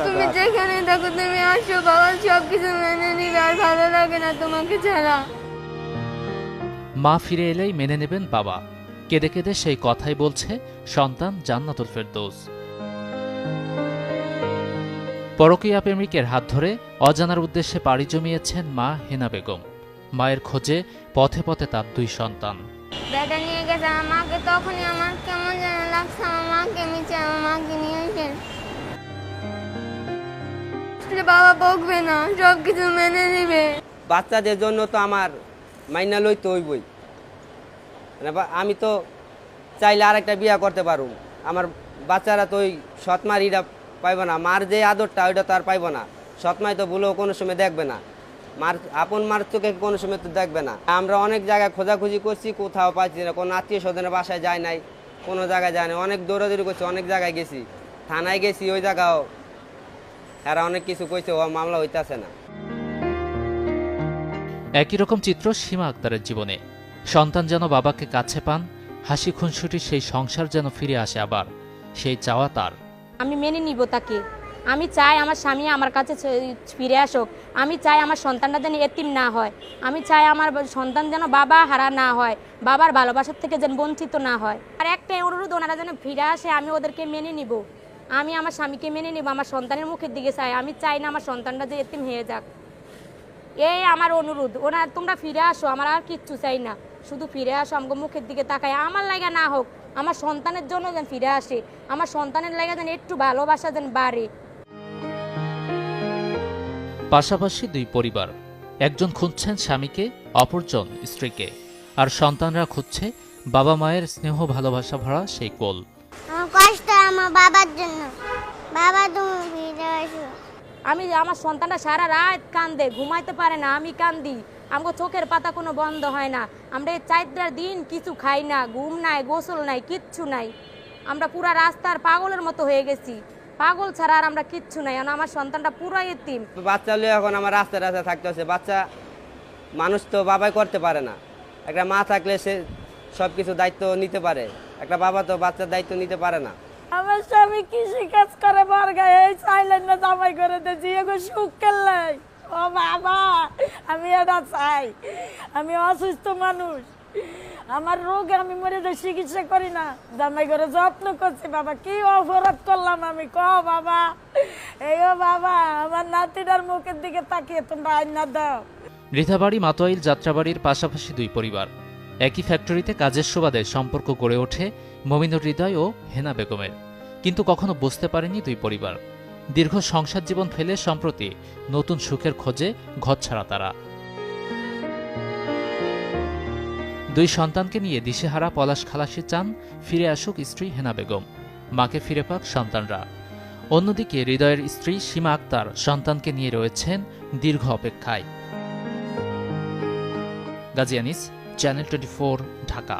তুমি যেখানে থাকো তুমি আসো, বাবা সবকিছু মেনে নিবে, আর ভালো লাগে না তোমাকে ছাড়া। মা ফিরে এলেই মেনে নেবেন বাবা। কেঁদে কেঁদে সেই কথাই বলছে সন্তান জান্নাতুল ফেরদৌস। পরকীয়া প্রেমিকের হাত ধরে অজানার উদ্দেশ্যে পাড়ি জমিয়েছেন মা হেনা বেগম। মায়ের খোঁজে পথে পথে তার 2 সন্তান। ব্যাটা নিয়ে গেছে আমার মাকে, তখনই আমার কেমন যেন লাগছে, আমার মাকে নিচে, আমার মাকে নিয়ে গেছে। বাবা বকবে না, সবকিছু মেনে নিবে। বাচ্চাদের জন্য তো আমার মাইনা লইতে হইবই। আমি তো চাইলে আরেকটা বিয়া করতে পারব, আমার বাচ্চারা তো ওই সৎমার ইটা পাইব না, মার যে আদরটা ওইটা তো আর পাইব না। সৎমাই তো ভুলেও কোনো সময় দেখবে না, মার আপন মার চোখে কোনো সময় তো দেখবে না। আমরা অনেক জায়গায় খোঁজাখুঁজি করছি, কোথাও পাচ্ছি না, কোনো আত্মীয় স্বজনের বাসায় যায় নাই, কোনো জায়গায় যায় না, অনেক দৌড়াদৌড়ি করছি, অনেক জায়গায় গেছি, থানায় গেছি, ওই জায়গাও এরা অনেক কিছু কইছে, ও মামলা হইতেছে না। একই রকম চিত্র সীমা আক্তারের জীবনে। সন্তান যেন বাবাকে কাছে পান, হাসি খুনসুটির সেই সংসার যেন ফিরে আসে আবার, সেই চাওয়া তার। আমি মেনে নিব তাকে। আমি চাই আমার স্বামী আমার কাছে ফিরে আসুক। আমি চাই আমার সন্তানটা যেন এতিম না হয়। আমি চাই আমার সন্তান যেন বাবা হারা না হয়, বাবার ভালোবাসার থেকে যেন বঞ্চিত না হয়। আর একটাই অনুরোধ, ওনারা যেন ফিরে আসে, আমি ওদেরকে মেনে নিব। আমি আমার স্বামীকে মেনে নিব, আমার সন্তানের মুখের দিকে চাই। আমি চাই না আমার সন্তানটা যে এতিম হয়ে যাক। এই আমার অনুরোধ, ওনার তোমরা ফিরে আসো, আমার আর কিচ্ছু চাই না, শুধু ফিরে আসো, আমাকে মুখের দিকে তাকায়। আমার লাগা না হোক, আমার সন্তানের জন্য যেন ফিরে আসে, আমার সন্তানের লাগা যেন একটু ভালোবাসা যেন বাড়ে। পাশাপাশি 2 পরিবার, একজন খুঁজছেন স্বামীকে, অপরজন স্ত্রীকে, আর সন্তানরা খুঁজছে বাবা মায়ের স্নেহ ভালোবাসা ভরা সেই কোল। আমার কষ্ট আমার বাবার জন্য, বাবা তুমি ফিরে আসো। আমি আমার সন্তানটা সারা রাত কান্দে, ঘুমাইতে পারে না, আমি কান্দি, আমাকে চোখের পাতা কোনো বন্ধ হয় না। আমরা এই 4 দিন কিছু খাই না, ঘুম নাই, গোসল নাই, কিচ্ছু নাই। আমরা পুরা রাস্তার পাগলের মতো হয়ে গেছি, পাগল ছাড়া আর আমরা কিচ্ছু নাই। আমার সন্তানটা পুরো এতিম। বাচ্চা লিয়ে এখন আমার রাস্তায় রাস্তায় থাকতে হচ্ছে। বাচ্চা মানুষ তো বাবাই করতে পারে না, একটা মা থাকলে সে সব কিছু দায়িত্ব নিতে পারে, একটা বাবা তো বাচ্চার দায়িত্ব নিতে পারে না। আমার স্বামী কৃষি কাজ করে, বর্গায় এই চাইলেন না জামাই করে দিয়েছি, এগো সুখ কেলাই। ও বাবা, আমি এটা চাই। আমি অসুস্থ মানুষ, আমার রোগে আমি মরে যাই, চিকিৎসা করি না, জামাই করে যত্ন করছি। বাবা কি অপরাধ করলাম আমি, ক বাবা। এই ও বাবা, আমার নাতিটার মুখের দিকে তাকিয়ে তোমরা আইনা দাও। রিধাবাড়ি মাতোয়াইল যাত্রাবাড়ির পাশাপাশি 2 পরিবার, একই ফ্যাক্টরিতে কাজের সুবাদে সম্পর্ক গড়ে ওঠে মমিনুর হৃদয় ও হেনা বেগমের। কিন্তু কখনো বুঝতে পারেনি 2 পরিবার। দীর্ঘ সংসার জীবন ফেলে সম্প্রতি নতুন সুখের খোঁজে ঘরছাড়া তারা। 2 সন্তানকে নিয়ে দিশেহারা পলাশ খালাসি চান ফিরে আসুক স্ত্রী হেনা বেগম, মাকে ফিরে পাক সন্তানরা। অন্যদিকে হৃদয়ের স্ত্রী সীমা আক্তার সন্তানকে নিয়ে রয়েছেন দীর্ঘ অপেক্ষায়। গাজী আনিস, চ্যানেল 24, ঢাকা।